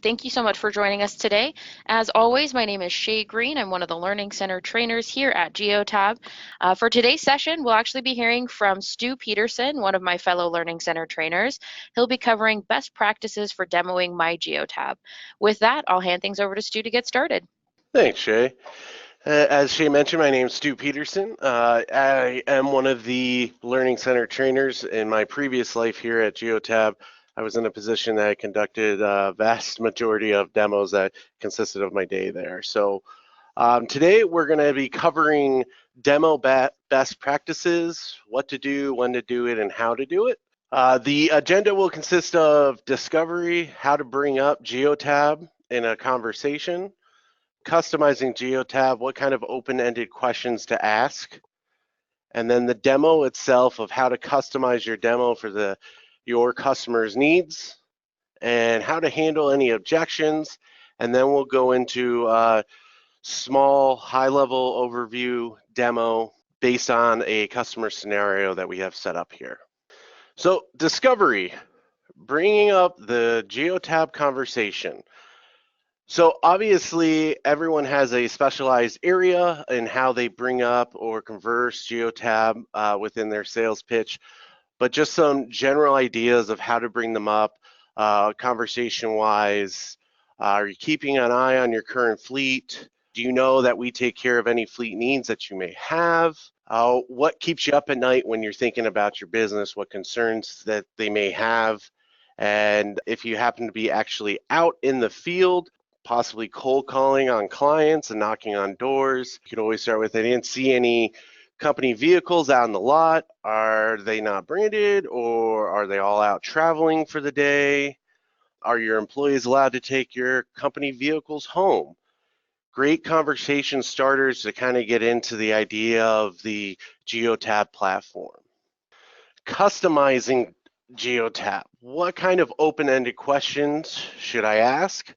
Thank you so much for joining us today. As always, my name is Shay Green. I'm one of the Learning Center trainers here at MyGeotab. For today's session, we'll actually be hearing from Stu Peterson, one of my fellow Learning Center trainers. He'll be covering best practices for demoing MyGeotab. With that, I'll hand things over to Stu to get started. Thanks, Shay. As Shay mentioned, my name is Stu Peterson. I am one of the Learning Center trainers. In my previous life here at MyGeotab, I was in a position that I conducted a vast majority of demos that consisted of my day there. So today we're going to be covering demo best practices, what to do, when to do it, and how to do it. The agenda will consist of discovery, how to bring up MyGeotab in a conversation, customizing MyGeotab, what kind of open-ended questions to ask, and then the demo itself of how to customize your demo for your customer's needs, and how to handle any objections, and then we'll go into a small, high-level overview demo based on a customer scenario that we have set up here. So, discovery, bringing up the MyGeotab conversation. So obviously everyone has a specialized area in how they bring up or converse MyGeotab within their sales pitch, but just some general ideas of how to bring them up conversation-wise. Are you keeping an eye on your current fleet? Do you know that we take care of any fleet needs that you may have? What keeps you up at night when you're thinking about your business? What concerns that they may have? And if you happen to be actually out in the field, possibly cold calling on clients and knocking on doors. You can always start with, I didn't see any company vehicles out in the lot. Are they not branded, or are they all out traveling for the day? Are your employees allowed to take your company vehicles home? Great conversation starters to kind of get into the idea of the MyGeotab platform. Customizing MyGeotab. What kind of open-ended questions should I ask?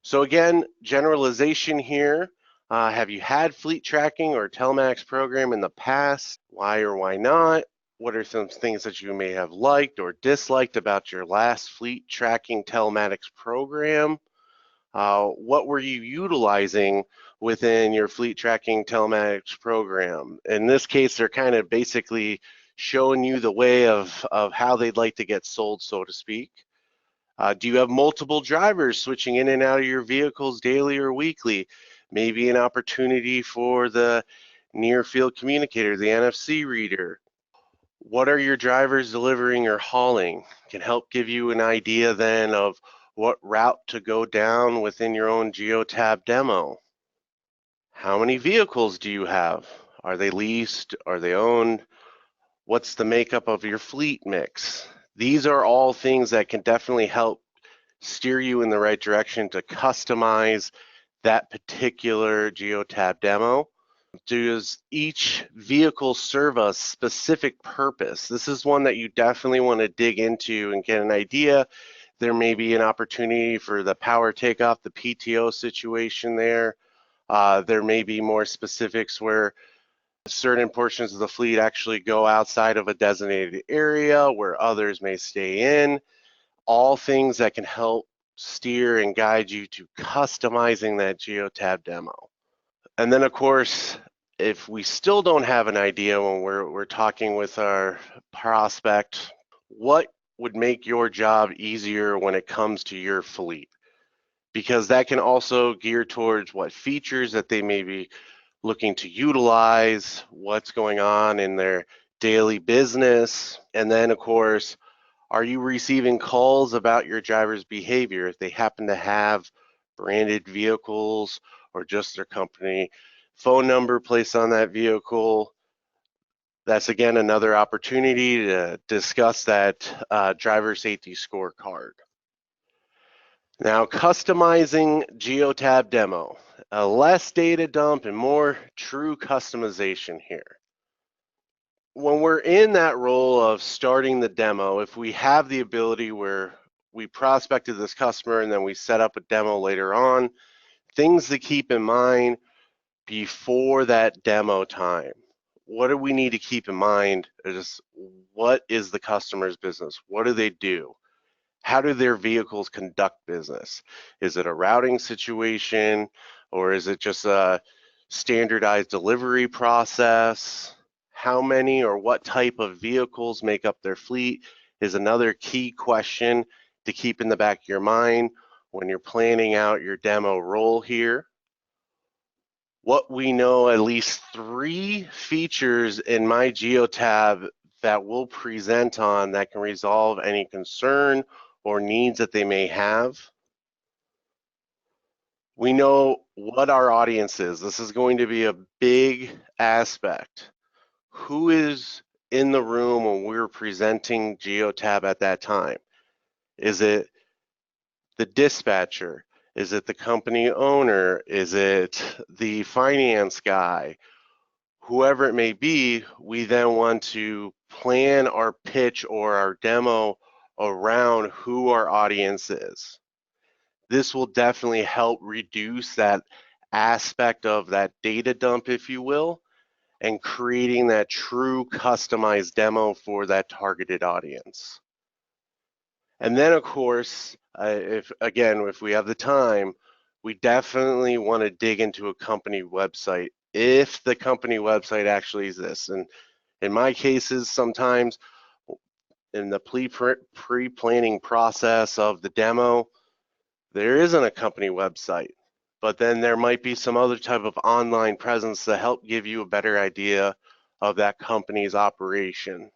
So again, generalization here. Have you had fleet tracking or telematics program in the past? Why or why not? What are some things that you may have liked or disliked about your last fleet tracking telematics program? What were you utilizing within your fleet tracking telematics program? In this case, they're kind of basically showing you the way of how they'd like to get sold, so to speak. Do you have multiple drivers switching in and out of your vehicles daily or weekly? Maybe an opportunity for the near field communicator, the NFC reader. What are your drivers delivering or hauling? Can help give you an idea then of what route to go down within your own MyGeotab demo. How many vehicles do you have? Are they leased? Are they owned? What's the makeup of your fleet mix? These are all things that can definitely help steer you in the right direction to customize that particular MyGeotab demo. Does each vehicle serve a specific purpose? This is one that you definitely want to dig into and get an idea. There may be an opportunity for the power takeoff, the PTO situation there. There may be more specifics where certain portions of the fleet actually go outside of a designated area where others may stay in. All things that can help steer and guide you to customizing that MyGeotab demo. And then of course, if we still don't have an idea when we're talking with our prospect, what would make your job easier when it comes to your fleet? Because that can also gear towards what features that they may be looking to utilize, what's going on in their daily business, and then of course, are you receiving calls about your driver's behavior if they happen to have branded vehicles or just their company phone number placed on that vehicle? That's again another opportunity to discuss that driver safety scorecard. Now, customizing MyGeotab demo, a less data dump and more true customization here. When we're in that role of starting the demo, if we have the ability where we prospected this customer and then we set up a demo later on, things to keep in mind before that demo time. What do we need to keep in mind is what is the customer's business? What do they do? how do their vehicles conduct business? Is it a routing situation, or is it just a standardized delivery process? How many or what type of vehicles make up their fleet is another key question to keep in the back of your mind when you're planning out your demo role here. What we know, at least 3 features in MyGeotab that we'll present on that can resolve any concern or needs that they may have. We know what our audience is. This is going to be a big aspect. Who is in the room when we're presenting Geotab at that time? Is it the dispatcher? Is it the company owner? Is it the finance guy? Whoever it may be, we then want to plan our pitch or our demo around who our audience is. This will definitely help reduce that aspect of that data dump, if you will, and creating that true customized demo for that targeted audience. And then, of course, if we have the time, we definitely want to dig into a company website if the company website actually exists. And in my cases, sometimes in the pre-planning process of the demo, there isn't a company website, but then there might be some other type of online presence to help give you a better idea of that company's operation.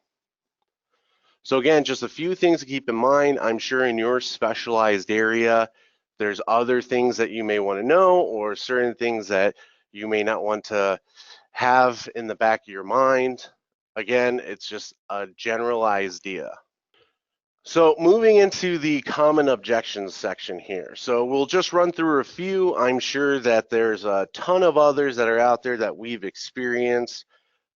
So again, just a few things to keep in mind. I'm sure in your specialized area, there's other things that you may want to know or certain things that you may not want to have in the back of your mind. Again, it's just a general idea. So moving into the common objections section here. So we'll just run through a few. I'm sure that there's a ton of others that are out there that we've experienced,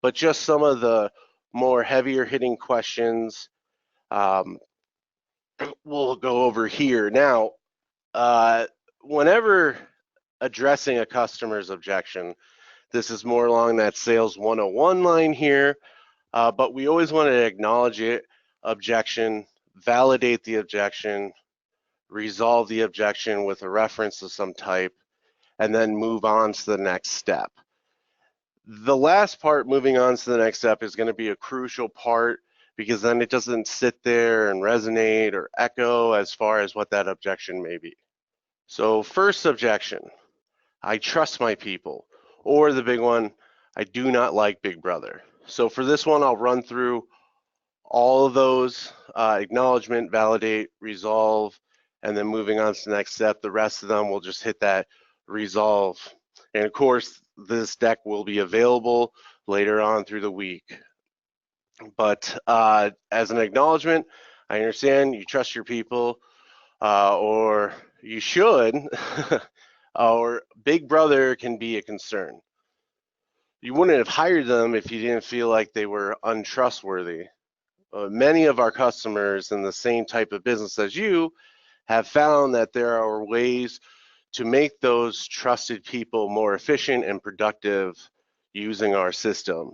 but just some of the more heavier hitting questions we'll go over here. Now, whenever addressing a customer's objection, this is more along that sales 101 line here, but we always want to acknowledge it, objection, validate the objection, resolve the objection with a reference of some type, and then move on to the next step. The last part, moving on to the next step, is going to be a crucial part because then it doesn't sit there and resonate or echo as far as what that objection may be. So first objection, I trust my people, or the big one, I do not like Big Brother. So for this one, I'll run through all of those, acknowledgement, validate, resolve, and then moving on to the next step. The rest of them will just hit that resolve. And of course, this deck will be available later on through the week. But as an acknowledgement, I understand you trust your people, or you should, or Big Brother can be a concern. You wouldn't have hired them if you didn't feel like they were untrustworthy. Many of our customers in the same type of business as you have found that there are ways to make those trusted people more efficient and productive using our system.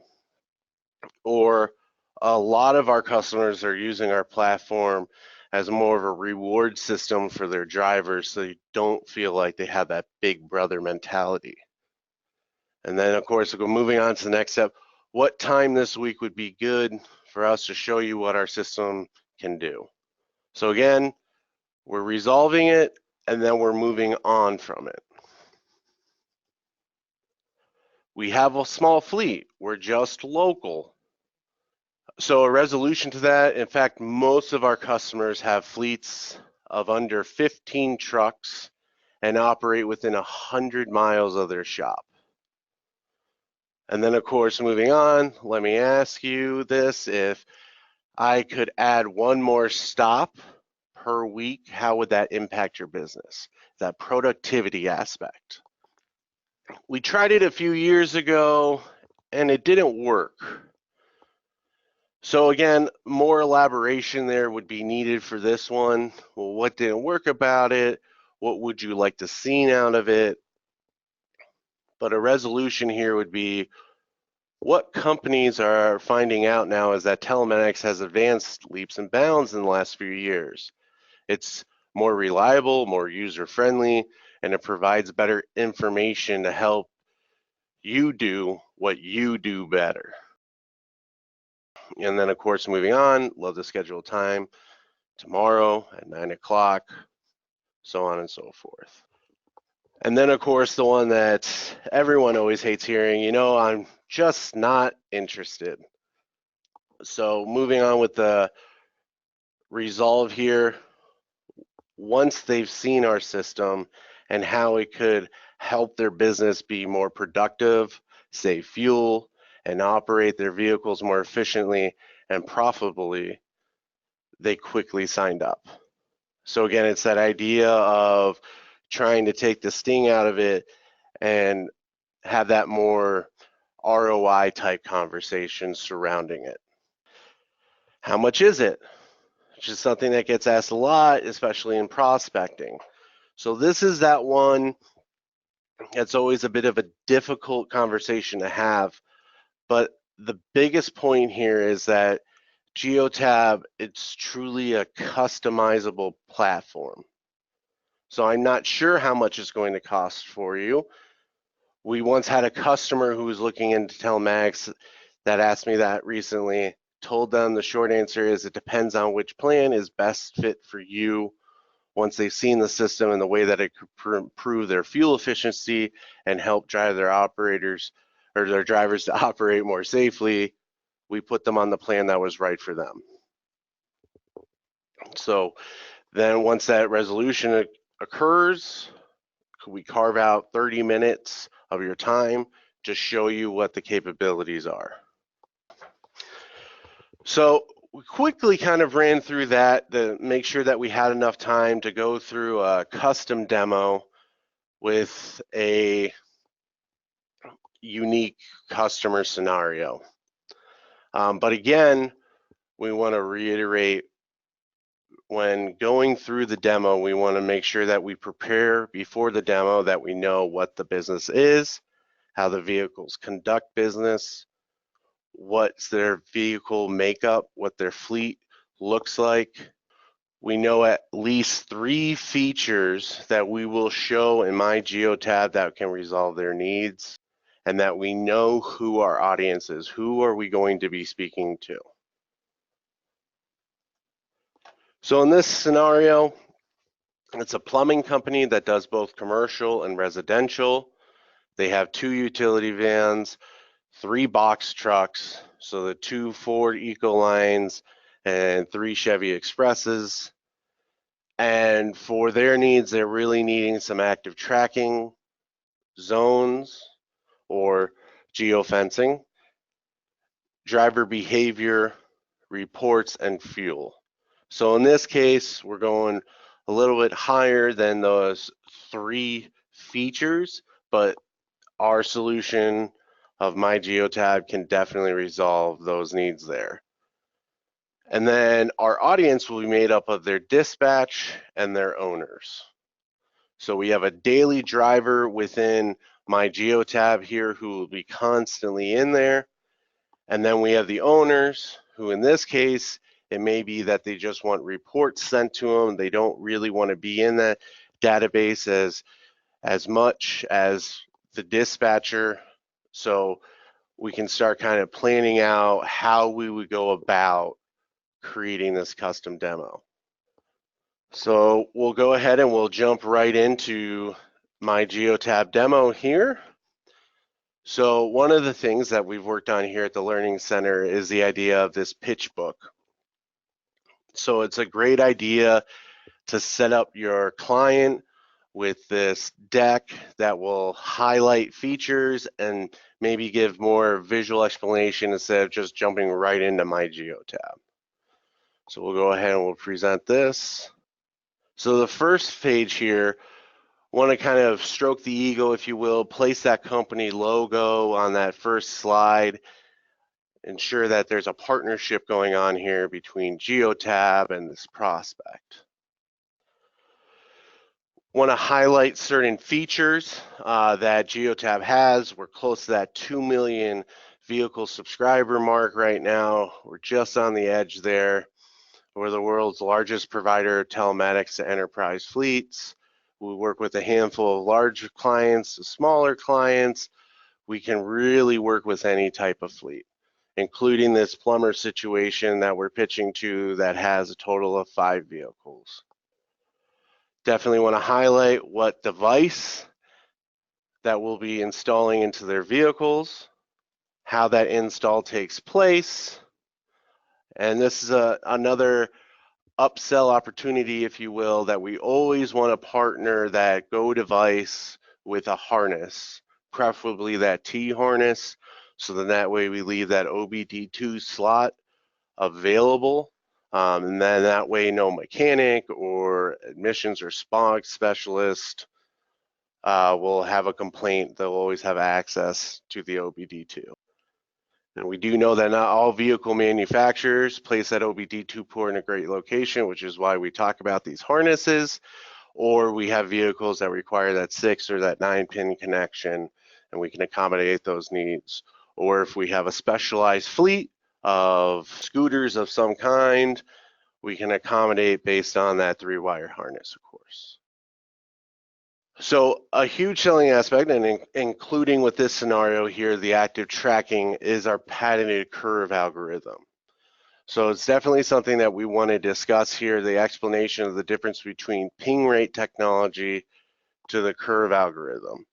Or a lot of our customers are using our platform as more of a reward system for their drivers so you don't feel like they have that Big Brother mentality. And then, of course, we'll go moving on to the next step. What time this week would be good for us to show you what our system can do? So again, we're resolving it and then we're moving on from it. We have a small fleet. We're just local. So a resolution to that, in fact, most of our customers have fleets of under 15 trucks and operate within 100 miles of their shop. And then, of course, moving on, let me ask you this. If I could add one more stop per week, how would that impact your business? That productivity aspect. We tried it a few years ago and it didn't work. So again, more elaboration there would be needed for this one. Well, what didn't work about it? What would you like to see out of it? But a resolution here would be, what companies are finding out now is that telematics has advanced leaps and bounds in the last few years. It's more reliable, more user-friendly, and it provides better information to help you do what you do better. And then, of course, moving on, love to schedule time tomorrow at 9 o'clock, so on and so forth. And then, of course, the one that everyone always hates hearing, I'm just not interested. So moving on with the resolve here, once they've seen our system and how it could help their business be more productive, save fuel, and operate their vehicles more efficiently and profitably, they quickly signed up. So again, it's that idea of trying to take the sting out of it and have that more ROI type conversation surrounding it. How much is it? Which is something that gets asked a lot, especially in prospecting. So this is that one that's always a bit of a difficult conversation to have, but the biggest point here is that GeoTab, it's truly a customizable platform. So I'm not sure how much it's going to cost for you. We once had a customer who was looking into telematics that asked me that recently. Told them the short answer is it depends on which plan is best fit for you. Once they've seen the system and the way that it could improve their fuel efficiency and help drive their operators or their drivers to operate more safely, we put them on the plan that was right for them. So then once that resolution occurs, we carve out 30 minutes of your time to show you what the capabilities are. So we quickly kind of ran through that to make sure that we had enough time to go through a custom demo with a unique customer scenario. But again, we want to reiterate, when going through the demo, we want to make sure that we prepare before the demo, that we know what the business is, how the vehicles conduct business, what's their vehicle makeup, what their fleet looks like. We know at least 3 features that we will show in MyGeotab that can resolve their needs, and that we know who our audience is. Who are we going to be speaking to? So in this scenario, it's a plumbing company that does both commercial and residential. They have 2 utility vans, 3 box trucks, so the 2 Ford Ecolines and 3 Chevy Expresses. And for their needs, they're really needing some active tracking, zones, or geofencing, driver behavior, reports, and fuel. So in this case, we're going a little bit higher than those 3 features, but our solution of MyGeotab can definitely resolve those needs there. And then our audience will be made up of their dispatch and their owners. So we have a daily driver within MyGeotab here who will be constantly in there. And then we have the owners who, in this case, it may be that they just want reports sent to them. They don't really want to be in that database as much as the dispatcher. So we can start kind of planning out how we would go about creating this custom demo. So we'll go ahead and we'll jump right into MyGeotab demo here. So one of the things that we've worked on here at the Learning Center is the idea of this pitch book. So it's a great idea to set up your client with this deck that will highlight features and maybe give more visual explanation instead of just jumping right into MyGeotab. So we'll go ahead and we'll present this. So the first page here, want to kind of stroke the ego, if you will, place that company logo on that first slide, ensure that there's a partnership going on here between GeoTab and this prospect. Want to highlight certain features that GeoTab has. We're close to that 2 million vehicle subscriber mark right now. We're just on the edge there. We're the world's largest provider of telematics to enterprise fleets. We work with a handful of large clients, smaller clients. We can really work with any type of fleet, including this plumber situation that we're pitching to that has a total of 5 vehicles. Definitely want to highlight what device that we'll be installing into their vehicles, how that install takes place, and this is another upsell opportunity, if you will, that we always want to partner that Go device with a harness, preferably that T harness, so then that way we leave that OBD2 slot available. And then that way no mechanic or admissions or SPOG specialist will have a complaint. They'll always have access to the OBD2. And we do know that not all vehicle manufacturers place that OBD2 port in a great location, which is why we talk about these harnesses, or we have vehicles that require that 6 or that 9-pin connection, and we can accommodate those needs. Or if we have a specialized fleet of scooters of some kind, we can accommodate based on that 3-wire harness, of course. So a huge selling aspect, and including with this scenario here, the active tracking, is our patented curve algorithm. So it's definitely something that we want to discuss here, the explanation of the difference between ping rate technology to the curve algorithm.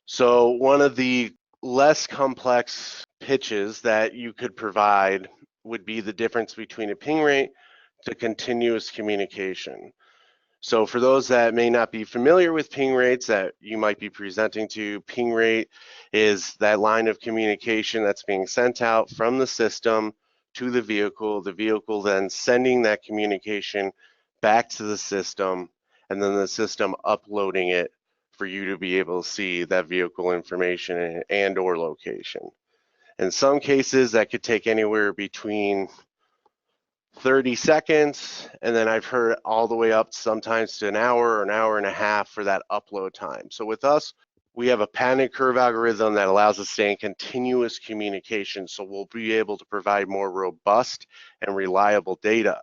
So one of the less complex pitches that you could provide would be the difference between a ping rate to continuous communication. So for those that may not be familiar with ping rates that you might be presenting to, ping rate is that line of communication that's being sent out from the system to the vehicle then sending that communication back to the system, and then the system uploading it for you to be able to see that vehicle information and or location. In some cases, that could take anywhere between 30 seconds, and then I've heard all the way up sometimes to an hour or an hour and a half for that upload time. So with us, we have a patented curve algorithm that allows us to stay in continuous communication, so we'll be able to provide more robust and reliable data.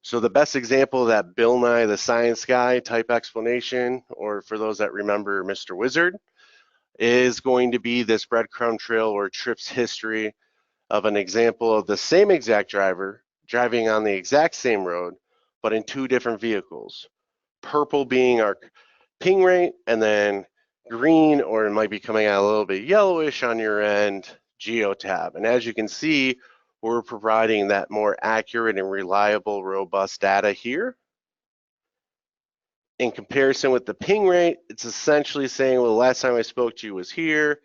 So the best example of that Bill Nye the Science Guy type explanation, or for those that remember Mr. Wizard, is going to be this breadcrumb trail or trips history of an example of the same exact driver driving on the exact same road, but in 2 different vehicles. Purple being our ping rate, and then green, or it might be coming out a little bit yellowish on your end, GeoTab. And as you can see, we're providing that more accurate and reliable, robust data here. In comparison with the ping rate, it's essentially saying, well, the last time I spoke to you was here,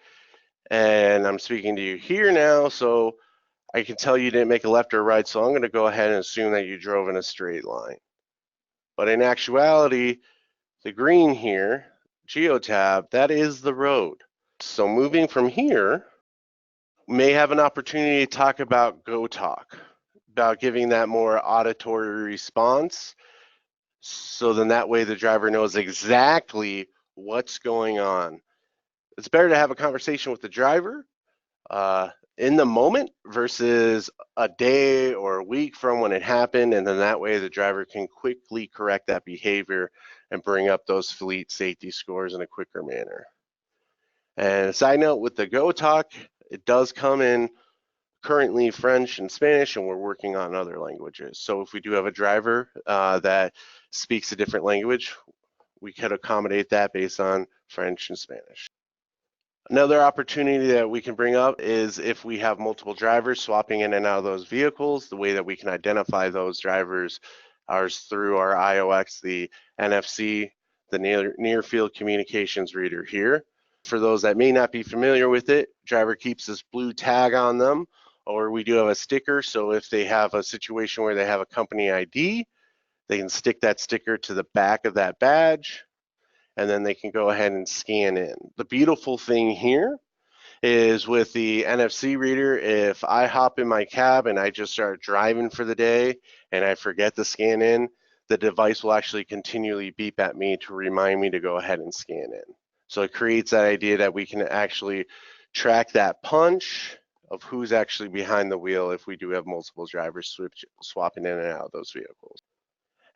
and I'm speaking to you here now, so I can tell you didn't make a left or right, so I'm going to go ahead and assume that you drove in a straight line. But in actuality, the green here, GeoTab, that is the road. So moving from here, may have an opportunity to talk about GoTalk, about giving that more auditory response. So then that way the driver knows exactly what's going on. It's better to have a conversation with the driver in the moment versus a day or a week from when it happened, and then that way the driver can quickly correct that behavior and bring up those fleet safety scores in a quicker manner. And a side note with the GoTalk, it does come in currently French and Spanish, and we're working on other languages. So if we do have a driver that speaks a different language, we could accommodate that based on French and Spanish. Another opportunity that we can bring up is if we have multiple drivers swapping in and out of those vehicles, the way that we can identify those drivers is through our IOX, the NFC, the near field communications reader here. For those that may not be familiar with it, driver keeps this blue tag on them, or we do have a sticker, so if they have a situation where they have a company ID, they can stick that sticker to the back of that badge, and then they can go ahead and scan in. The beautiful thing here is with the NFC reader, if I hop in my cab and I just start driving for the day and I forget to scan in, the device will actually continually beep at me to remind me to go ahead and scan in. So it creates that idea that we can actually track that punch of who's actually behind the wheel if we do have multiple drivers swapping in and out of those vehicles.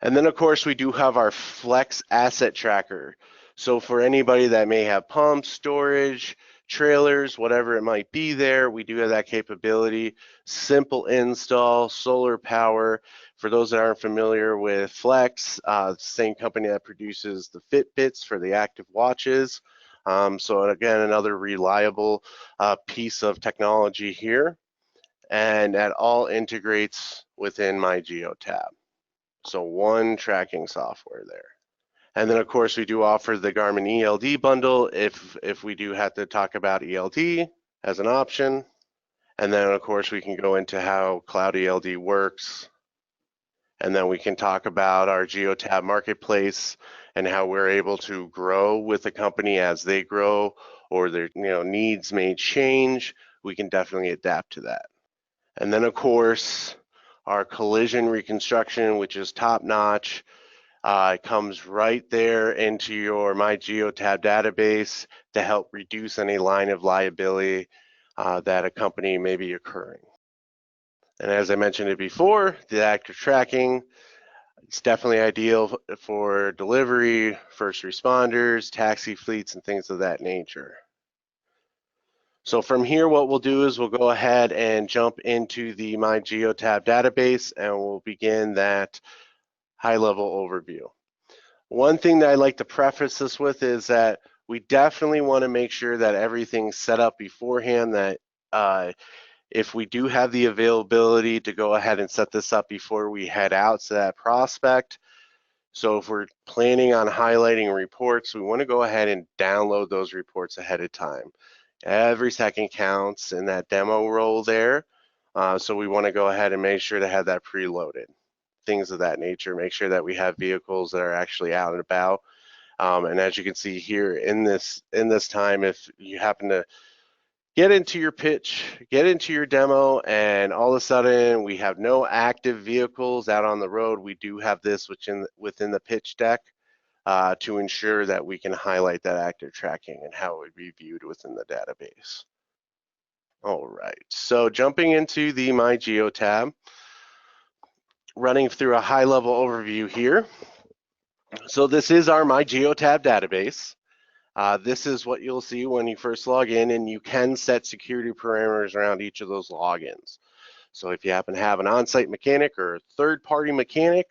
And then of course we do have our Flex Asset Tracker. So for anybody that may have pumps, storage, trailers, whatever it might be there, we do have that capability. Simple install, solar power. For those that aren't familiar with Flex, same company that produces the Fitbits for the active watches. So again, another reliable piece of technology here. And that all integrates within MyGeotab. So one tracking software there. And then of course we do offer the Garmin ELD bundle if we do have to talk about ELD as an option. And then of course we can go into how Cloud ELD works. And then we can talk about our Geotab marketplace and how we're able to grow with the company as they grow or their needs may change. We can definitely adapt to that. And then of course our collision reconstruction, which is top notch. It comes right there into your MyGeotab database to help reduce any line of liability that a company may be occurring. And as I mentioned it before, the active tracking, it's definitely ideal for delivery, first responders, taxi fleets, and things of that nature. So from here, what we'll do is we'll go ahead and jump into the MyGeotab database and we'll begin that high-level overview. One thing that I like to preface this with is that we definitely want to make sure that everything's set up beforehand, that if we do have the availability to go ahead and set this up before we head out to that prospect. So if we're planning on highlighting reports, we want to go ahead and download those reports ahead of time. Every second counts in that demo role there. So we want to go ahead and make sure to have that preloaded. Things of that nature, make sure that we have vehicles that are actually out and about. And as you can see here in this time, if you happen to get into your pitch, get into your demo, and all of a sudden we have no active vehicles out on the road, we do have this within the pitch deck to ensure that we can highlight that active tracking and how it would be viewed within the database. All right, so jumping into the MyGeotab, running through a high-level overview here. So this is our MyGeotab database. This is what you'll see when you first log in, and you can set security parameters around each of those logins. So if you happen to have an on-site mechanic or a third-party mechanic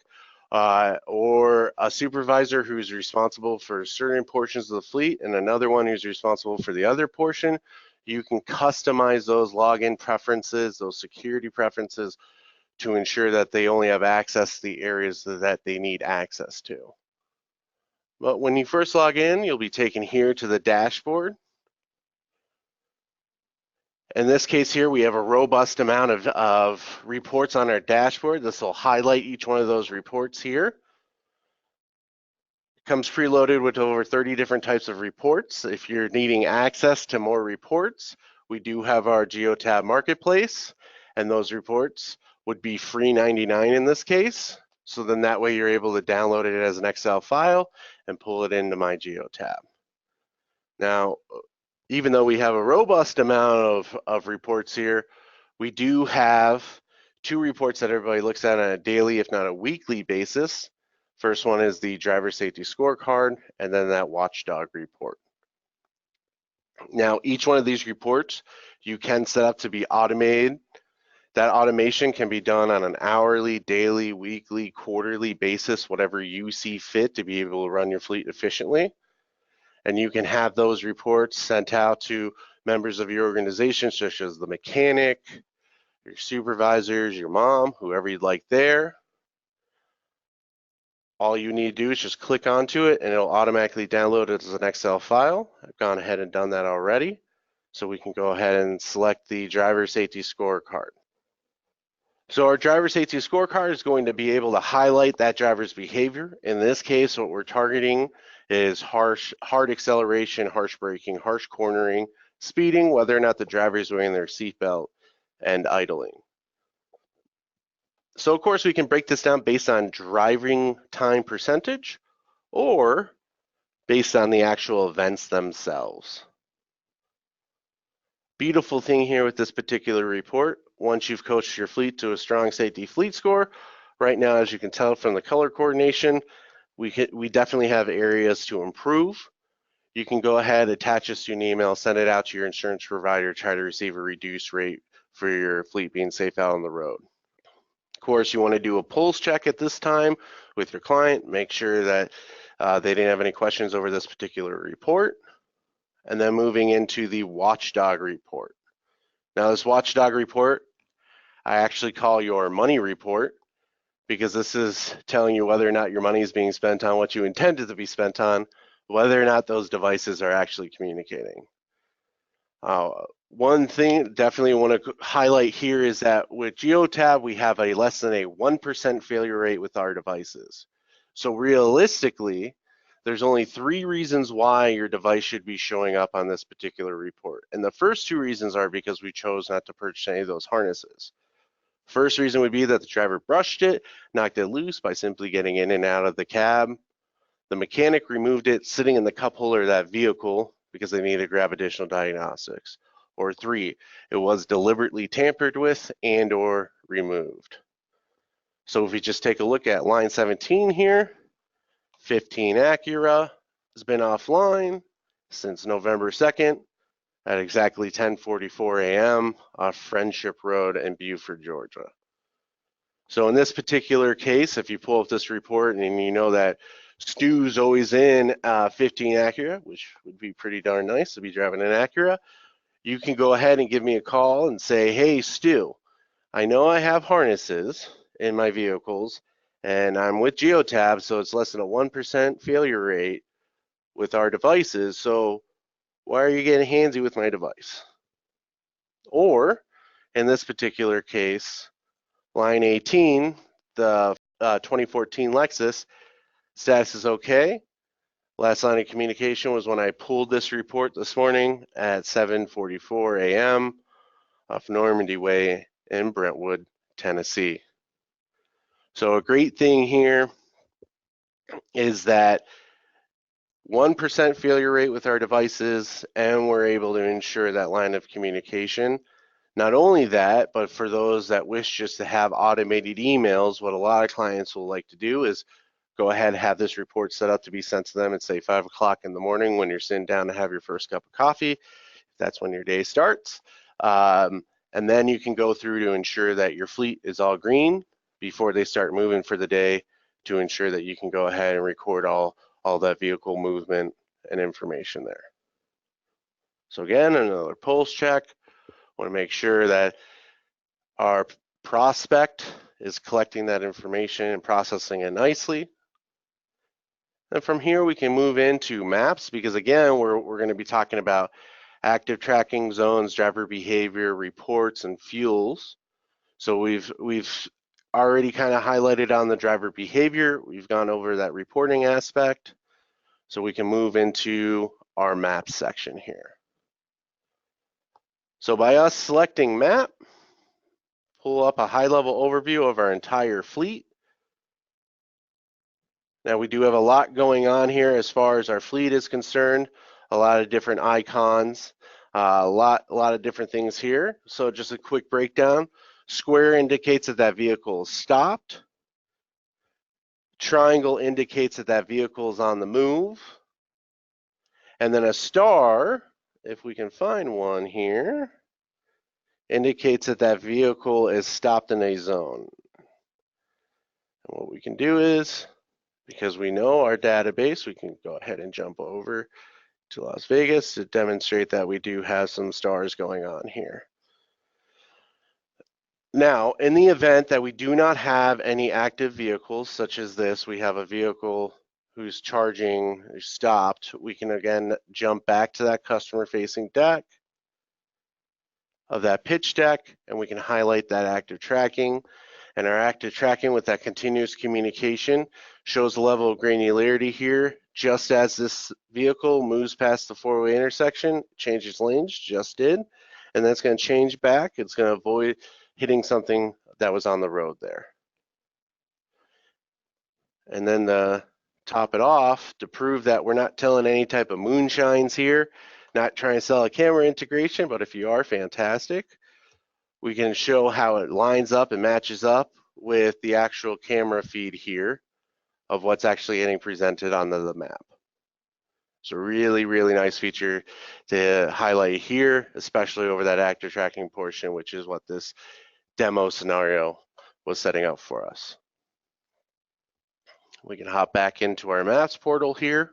or a supervisor who's responsible for certain portions of the fleet and another one who's responsible for the other portion, you can customize those login preferences, those security preferences, to ensure that they only have access to the areas that they need access to. But when you first log in, you'll be taken here to the dashboard. In this case here, we have a robust amount of reports on our dashboard. This will highlight each one of those reports here. It comes preloaded with over 30 different types of reports. If you're needing access to more reports, we do have our Geotab marketplace, and those reports would be free 99 in this case. So then that way you're able to download it as an Excel file and pull it into MyGeotab. Now, even though we have a robust amount of reports here, we do have two reports that everybody looks at on a daily, if not a weekly basis. First one is the driver safety scorecard, and then that watchdog report. Now, each one of these reports you can set up to be automated. That automation can be done on an hourly, daily, weekly, quarterly basis, whatever you see fit to be able to run your fleet efficiently. And you can have those reports sent out to members of your organization, such as the mechanic, your supervisors, your mom, whoever you'd like there. All you need to do is just click onto it and it'll automatically download it as an Excel file. I've gone ahead and done that already. So we can go ahead and select the driver safety scorecard. So our driver safety scorecard is going to be able to highlight that driver's behavior. In this case, what we're targeting is hard acceleration, harsh braking, harsh cornering, speeding, whether or not the driver is wearing their seatbelt, and idling. So of course we can break this down based on driving time percentage or based on the actual events themselves. Beautiful thing here with this particular report, once you've coached your fleet to a strong safety fleet score, right now, as you can tell from the color coordination, we definitely have areas to improve. You can go ahead, attach this to an email, send it out to your insurance provider, try to receive a reduced rate for your fleet being safe out on the road. Of course, you want to do a pulse check at this time with your client, make sure that they didn't have any questions over this particular report. And then moving into the watchdog report. Now, this watchdog report, I actually call your money report, because this is telling you whether or not your money is being spent on what you intended to be spent on, whether or not those devices are actually communicating. One thing definitely want to highlight here is that with GeoTab, we have a less than a 1% failure rate with our devices. So realistically, there's only 3 reasons why your device should be showing up on this particular report. And the first 2 reasons are because we chose not to purchase any of those harnesses. First reason would be that the driver brushed it, knocked it loose by simply getting in and out of the cab. The mechanic removed it sitting in the cup holder of that vehicle because they needed to grab additional diagnostics. Or 3, it was deliberately tampered with and or removed. So if we just take a look at line 17 here, 15 Acura has been offline since November 2nd at exactly 10:44 a.m. off Friendship Road in Beaufort, Georgia. So in this particular case, if you pull up this report and you know that Stu's always in 15 Acura, which would be pretty darn nice to be driving an Acura, you can go ahead and give me a call and say, hey, Stu, I know I have harnesses in my vehicles and I'm with GeoTab, so it's less than a 1% failure rate with our devices, so why are you getting handsy with my device? Or in this particular case, line 18, the 2014 Lexus, status is okay. Last line of communication was when I pulled this report this morning at 7:44 a.m. off Normandy Way in Brentwood, Tennessee. So a great thing here is that 1% failure rate with our devices, and we're able to ensure that line of communication. Not only that, but for those that wish just to have automated emails, what a lot of clients will like to do is go ahead and have this report set up to be sent to them at say 5 o'clock in the morning when you're sitting down to have your first cup of coffee. That's when your day starts. And then you can go through to ensure that your fleet is all green before they start moving for the day, to ensure that you can go ahead and record all that vehicle movement and information there. So again, another pulse check. Want to make sure that our prospect is collecting that information and processing it nicely. And from here, we can move into maps, because again, we're going to be talking about active tracking zones, driver behavior, reports, and fuels. So we've already kind of highlighted on the driver behavior. We've gone over that reporting aspect. So we can move into our map section here. So by us selecting map, pull up a high-level overview of our entire fleet. Now we do have a lot going on here as far as our fleet is concerned, a lot of different icons, a lot of different things here. So just a quick breakdown. Square indicates that that vehicle is stopped. Triangle indicates that that vehicle is on the move. And then a star, if we can find one here, indicates that that vehicle is stopped in a zone. And what we can do is, because we know our database, we can go ahead and jump over to Las Vegas to demonstrate that we do have some stars going on here. Now, in the event that we do not have any active vehicles, such as this, we have a vehicle who's charging, who's stopped, we can again jump back to that customer-facing deck of that pitch deck, and we can highlight that active tracking. And our active tracking with that continuous communication shows the level of granularity here. Just as this vehicle moves past the four-way intersection, changes lanes, just did, and that's going to change back. It's going to avoid hitting something that was on the road there. And then to top it off, to prove that we're not telling any type of moonshines here, Not trying to sell a camera integration, but if you are, fantastic. We can show how it lines up and matches up with the actual camera feed here of what's actually getting presented on the map. So really, really nice feature to highlight here, especially over that actor tracking portion, which is what this demo scenario was setting up for us. We can hop back into our maps portal here.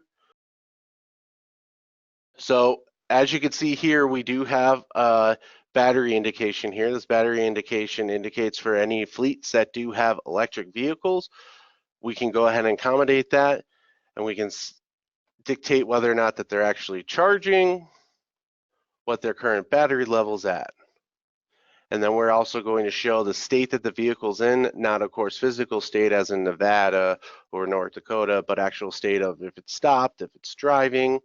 So as you can see here, we do have a battery indication here. This battery indication indicates for any fleets that do have electric vehicles, we can go ahead and accommodate that, and we can dictate whether or not that they're actually charging, what their current battery level's at. And then we're also going to show the state that the vehicle's in, not of course physical state as in Nevada or North Dakota, but actual state of if it's stopped, if it's driving,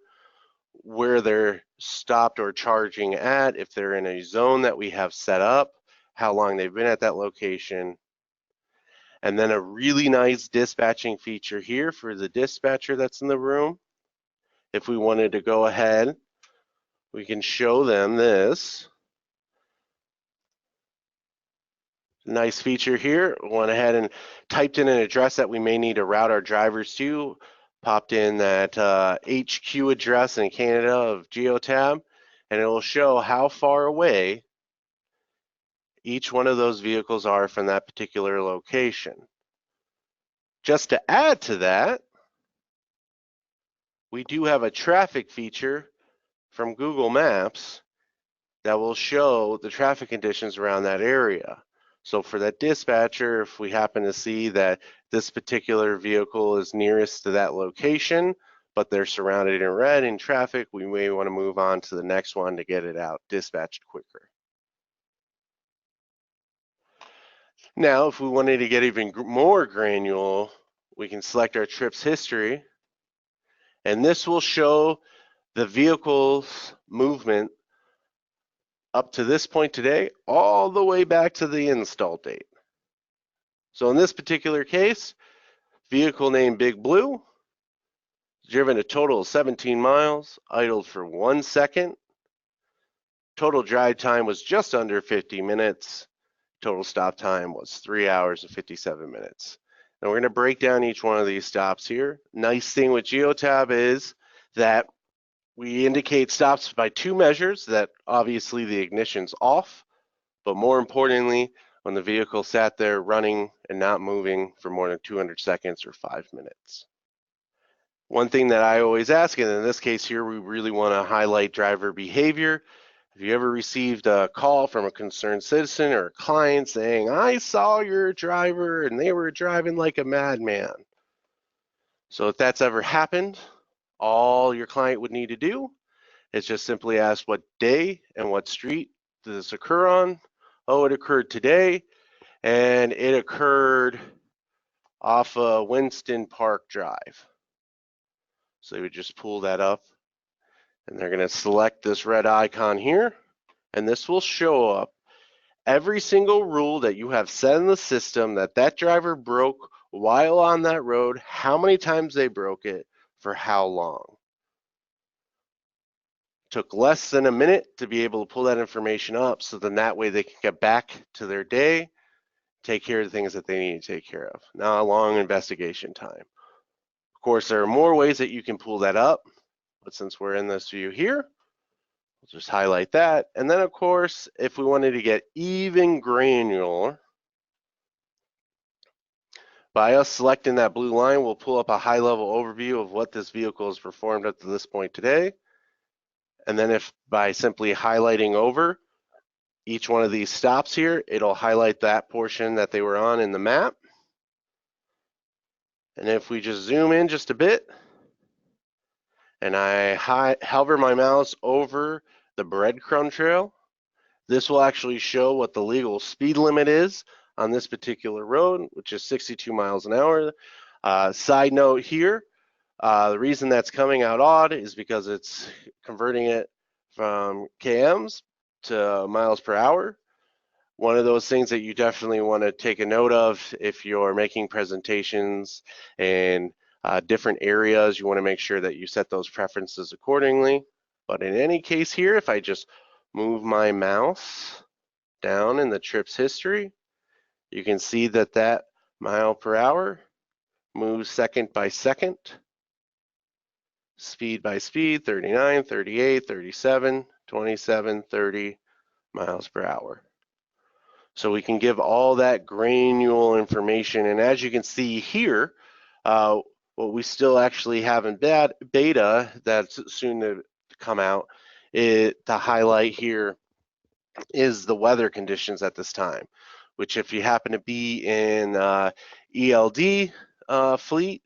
where they're stopped or charging at, if they're in a zone that we have set up, how long they've been at that location. And then a really nice dispatching feature here for the dispatcher that's in the room. If we wanted to go ahead, we can show them this. Nice feature here. Went ahead and typed in an address that we may need to route our drivers to, popped in that HQ address in Canada of GeoTab, and it will show how far away each one of those vehicles are from that particular location. Just to add to that, we do have a traffic feature from Google Maps that will show the traffic conditions around that area. So for that dispatcher, if we happen to see that this particular vehicle is nearest to that location, but they're surrounded in red in traffic, we may want to move on to the next one to get it out dispatched quicker. Now, if we wanted to get even more granular, we can select our trip's history, and this will show the vehicle's movement up to this point today, all the way back to the install date. So in this particular case, vehicle named Big Blue, driven a total of 17 miles, idled for 1 second. Total drive time was just under 50 minutes. Total stop time was 3 hours and 57 minutes. And we're going to break down each one of these stops here. Nice thing with GeoTab is that we indicate stops by two measures, that obviously the ignition's off, but more importantly, when the vehicle sat there running and not moving for more than 200 seconds or 5 minutes. One thing that I always ask, and in this case here, we really want to highlight driver behavior. Have you ever received a call from a concerned citizen or a client saying, I saw your driver and they were driving like a madman? So if that's ever happened, all your client would need to do is just simply ask what day and what street did this occur on. Oh, it occurred today, and it occurred off of Winston Park Drive. So they would just pull that up, and they're going to select this red icon here, and this will show up every single rule that you have set in the system that that driver broke while on that road, how many times they broke it, for how long. Took less than a minute to be able to pull that information up, so then that way they can get back to their day, take care of the things that they need to take care of. Not a long investigation time. Of course, there are more ways that you can pull that up, but since we're in this view here, we'll just highlight that. And then of course, if we wanted to get even granular, by us selecting that blue line, we'll pull up a high-level overview of what this vehicle has performed up to this point today. And then if by simply highlighting over each one of these stops here, it'll highlight that portion that they were on in the map. And if we just zoom in just a bit, and I hover my mouse over the breadcrumb trail, this will actually show what the legal speed limit is on this particular road, which is 62 miles an hour. Side note here, the reason that's coming out odd is because it's converting it from kms to miles per hour. One of those things that you definitely want to take a note of if you're making presentations in different areas. You want to make sure that you set those preferences accordingly. But in any case here, if I just move my mouse down in the trips history, you can see that that mile per hour moves second by second, speed by speed, 39, 38, 37, 27, 30 miles per hour. So we can give all that granular information. And as you can see here, what we still actually have in beta that's soon to come out, to highlight here is the weather conditions at this time, which if you happen to be in ELD fleet,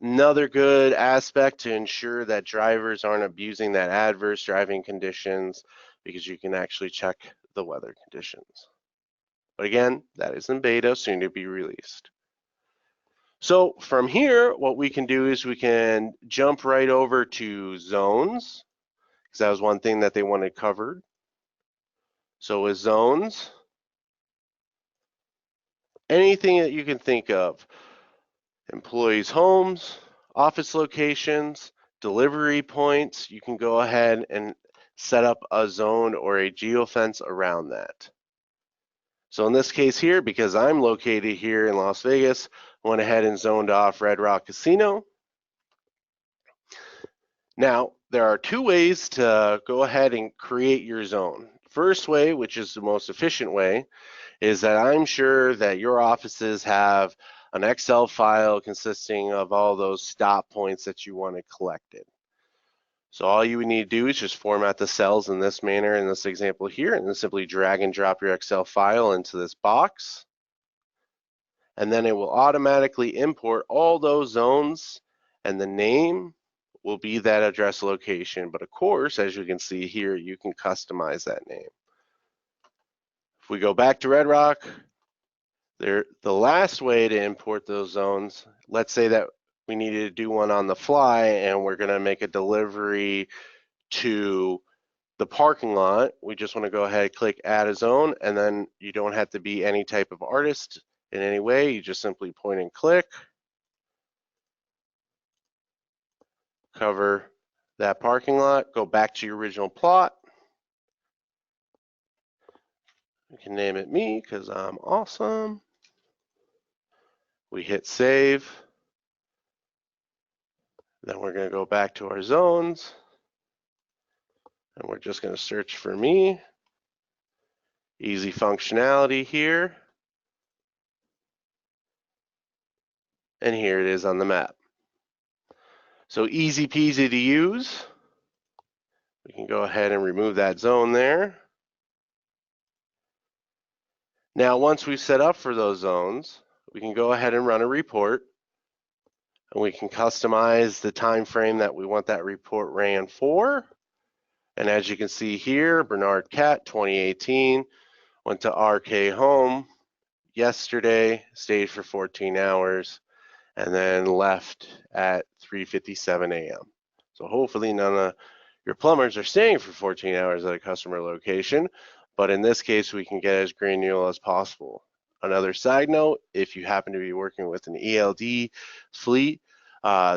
another good aspect to ensure that drivers aren't abusing that adverse driving conditions, because you can actually check the weather conditions. But again, that is in beta, soon to be released. So from here, what we can do is we can jump right over to zones, because that was one thing that they wanted covered. So with zones, anything that you can think of, employees' homes, office locations, delivery points, you can go ahead and set up a zone or a geofence around that. So in this case here, because I'm located here in Las Vegas, I went ahead and zoned off Red Rock Casino. Now, there are two ways to go ahead and create your zone. First way, which is the most efficient way, is that I'm sure that your offices have an Excel file consisting of all those stop points that you want to collect in. So all you would need to do is just format the cells in this manner in this example here, and then simply drag and drop your Excel file into this box. And then it will automatically import all those zones, and the name will be that address location. But of course, as you can see here, you can customize that name. If we go back to Red Rock, the last way to import those zones, let's say that we needed to do one on the fly and we're going to make a delivery to the parking lot. We just want to go ahead, click add a zone, and then you don't have to be any type of artist in any way. You just simply point and click, cover that parking lot, go back to your original plot. You can name it me because I'm awesome. We hit save. Then we're going to go back to our zones, and we're just going to search for me. Easy functionality here. And here it is on the map. So easy peasy to use. We can go ahead and remove that zone there. Now, once we've set up for those zones, we can go ahead and run a report, and we can customize the time frame that we want that report ran for. And as you can see here, Bernard Cat 2018 went to RK Home yesterday, stayed for 14 hours, and then left at 3:57 a.m. So hopefully none of your plumbers are staying for 14 hours at a customer location, but in this case, we can get as granular as possible. Another side note, if you happen to be working with an ELD fleet,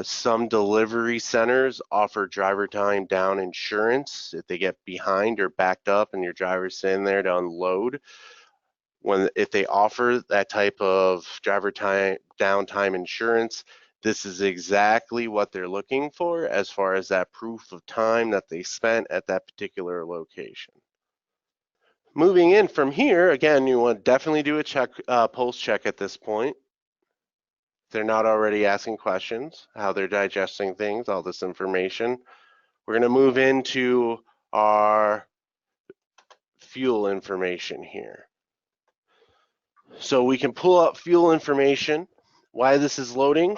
some delivery centers offer driver time down insurance if they get behind or backed up and your driver's sitting there to unload. If they offer that type of driver time downtime insurance, this is exactly what they're looking for as far as that proof of time that they spent at that particular location. Moving in from here, again, you want to definitely do a pulse check at this point. If they're not already asking questions, how they're digesting things, all this information. We're going to move into our fuel information here. So we can pull up fuel information. Why this is loading,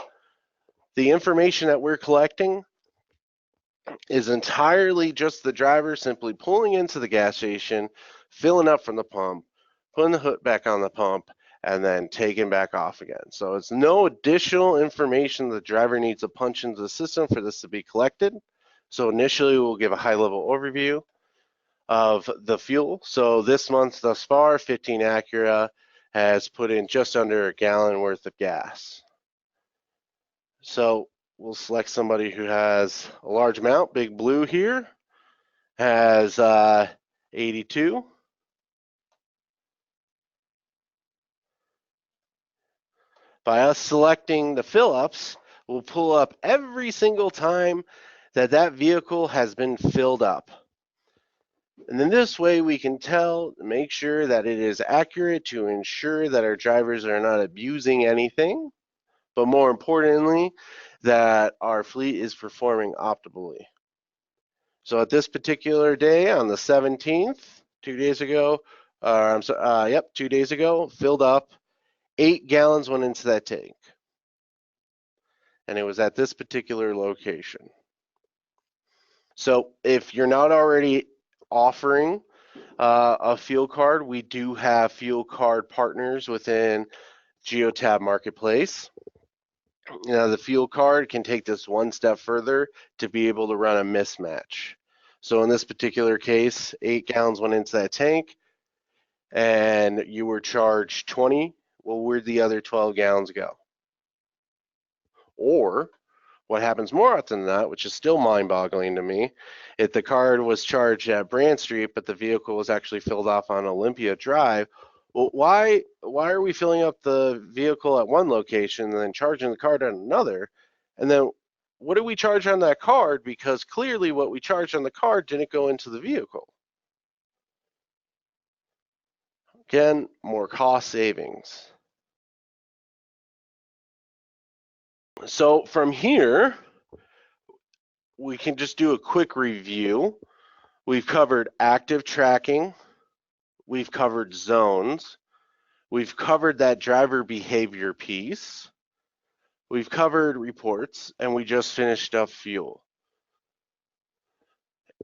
the information that we're collecting is entirely just the driver simply pulling into the gas station, filling up from the pump, putting the hood back on the pump, and then taking back off again. So it's no additional information the driver needs to punch into the system for this to be collected. So initially we'll give a high level overview of the fuel. So this month thus far, 15 Acura has put in just under a gallon worth of gas. So we'll select somebody who has a large amount, big blue here. has 82. By us selecting the fill-ups, we'll pull up every single time that that vehicle has been filled up. And then this way we can make sure that it is accurate to ensure that our drivers are not abusing anything, but more importantly, that our fleet is performing optimally. So at this particular day on the 17th, 2 days ago, 2 days ago, filled up, 8 gallons went into that tank. And it was at this particular location. So if you're not already offering a fuel card, we do have fuel card partners within MyGeotab Marketplace. Now, the fuel card can take this one step further to be able to run a mismatch. So in this particular case, 8 gallons went into that tank and you were charged 20. Well, where'd the other 12 gallons go? Or what happens more often than that, which is still mind-boggling to me, if the card was charged at Brand Street, but the vehicle was actually filled off on Olympia Drive, well, why are we filling up the vehicle at one location and then charging the card at another? And then what do we charge on that card? Because clearly what we charged on the card didn't go into the vehicle. Again, more cost savings. So from here, we can just do a quick review. We've covered active tracking, we've covered zones, we've covered that driver behavior piece, we've covered reports, and we just finished up fuel.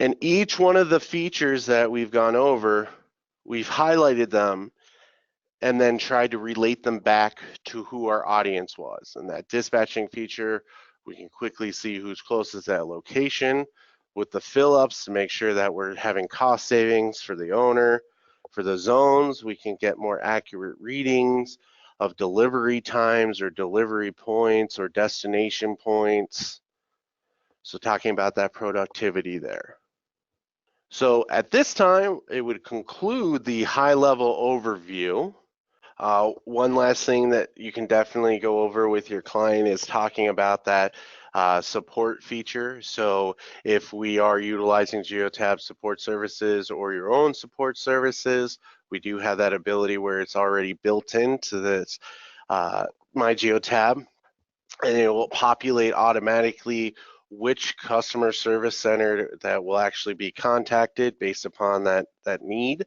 And each one of the features that we've gone over, we've highlighted them and then tried to relate them back to who our audience was. And that dispatching feature, we can quickly see who's closest to that location with the fill ups to make sure that we're having cost savings for the owner. For the zones, we can get more accurate readings of delivery times or delivery points or destination points. So talking about that productivity there. So at this time, it would conclude the high level overview. One last thing that you can definitely go over with your client is talking about that support feature. So if we are utilizing MyGeotab support services or your own support services, we do have that ability where it's already built into this MyGeotab, and it will populate automatically which customer service center that will actually be contacted based upon that need.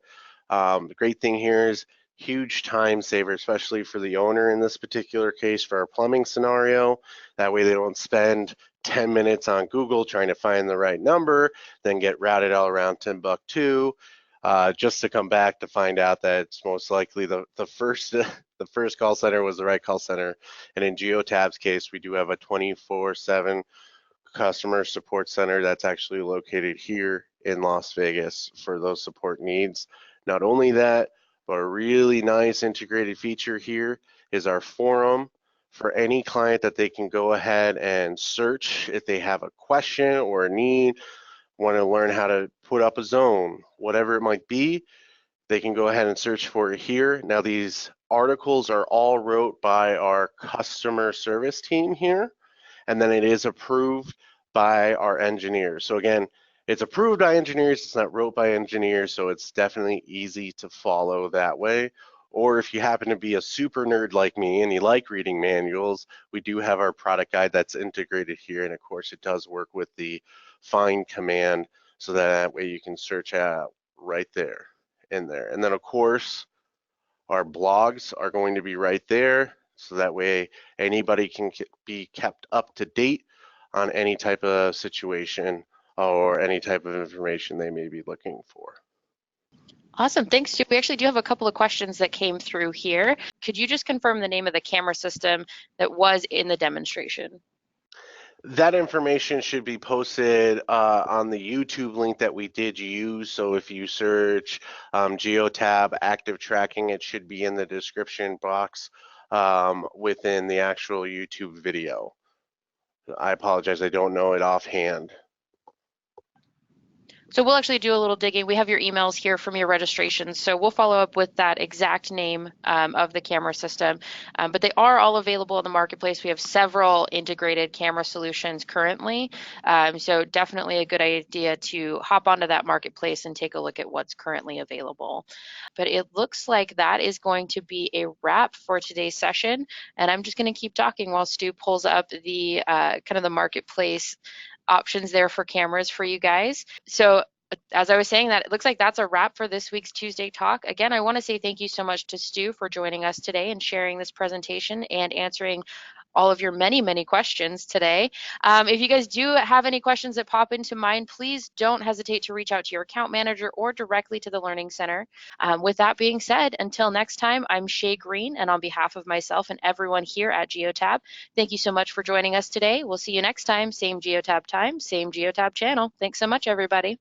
The great thing here is huge time saver, especially for the owner in this particular case for our plumbing scenario. That way they don't spend 10 minutes on Google trying to find the right number, then get routed all around Timbuktu, just to come back to find out that it's most likely the first the first call center was the right call center. And in GeoTab's case, we do have a 24/7 customer support center that's actually located here in Las Vegas for those support needs. Not only that, but a really nice integrated feature here is our forum for any client that they can go ahead and search if they have a question or a need, want to learn how to put up a zone, whatever it might be, they can go ahead and search for it here. Now these articles are all wrote by our customer service team here, and then it is approved by our engineers. So again, it's approved by engineers, it's not wrote by engineers, so it's definitely easy to follow that way. Or if you happen to be a super nerd like me and you like reading manuals, we do have our product guide that's integrated here, and of course it does work with the find command, so that way you can search out right there in there. And then of course, our blogs are going to be right there, so that way anybody can be kept up to date on any type of situation or any type of information they may be looking for. Awesome, thanks, Stu. We actually do have a couple of questions that came through here. Could you just confirm the name of the camera system that was in the demonstration? That information should be posted on the YouTube link that we did use. So if you search GeoTab active tracking, it should be in the description box within the actual YouTube video. I apologize, I don't know it offhand. So we'll actually do a little digging. We have your emails here from your registrations, so we'll follow up with that exact name of the camera system. But they are all available in the marketplace. We have several integrated camera solutions currently, so definitely a good idea to hop onto that marketplace and take a look at what's currently available. But it looks like that is going to be a wrap for today's session, and I'm just going to keep talking while Stu pulls up the kind of the marketplace options there for cameras for you guys. So as I was saying that, it looks like that's a wrap for this week's Tuesday Talk. Again, I want to say thank you so much to Stu for joining us today and sharing this presentation and answering all of your many, many questions today. If you guys do have any questions that pop into mind, please don't hesitate to reach out to your account manager or directly to the Learning Center. With that being said, until next time, I'm Shay Green, and on behalf of myself and everyone here at GeoTab, thank you so much for joining us today. We'll see you next time, same GeoTab time, same GeoTab channel. Thanks so much, everybody.